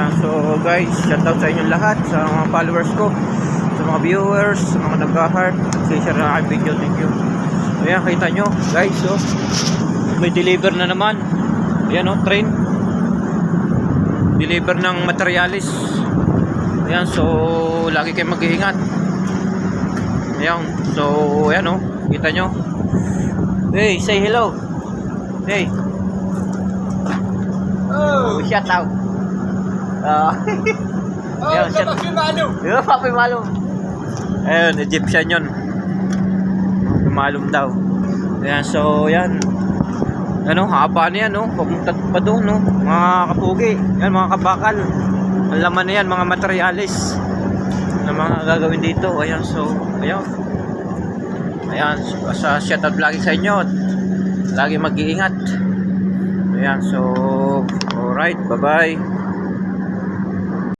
Ayan, so guys, shoutout sa inyong lahat, sa mga followers ko, sa mga viewers, sa mga nag-heart, share na aking video. Thank you. Ayan, kita nyo guys, so may deliver na naman. Ayan, oh, train deliver ng materialis. Ayan, so lagi kayong mag-iingat. Ayan, so ayan, oh, kita nyo. Hey, say hello. Hey. Oh, shout out. Ayan, Papi Malum. Yo, Papi Malum. Ayun, Egyptian yun. Papi Malum daw. Ayan, so yan. Ano, haba na yan, no? Pumunta pa doon, no? Mga kapugi. Yan, mga kabakal. Ang laman na yan, mga materialis na mga gagawin dito. Ayan, so, ayan. Ayan, so, sa shoutout lagi sa inyo. Lagi mag-iingat. Ayan, so, alright, bye-bye.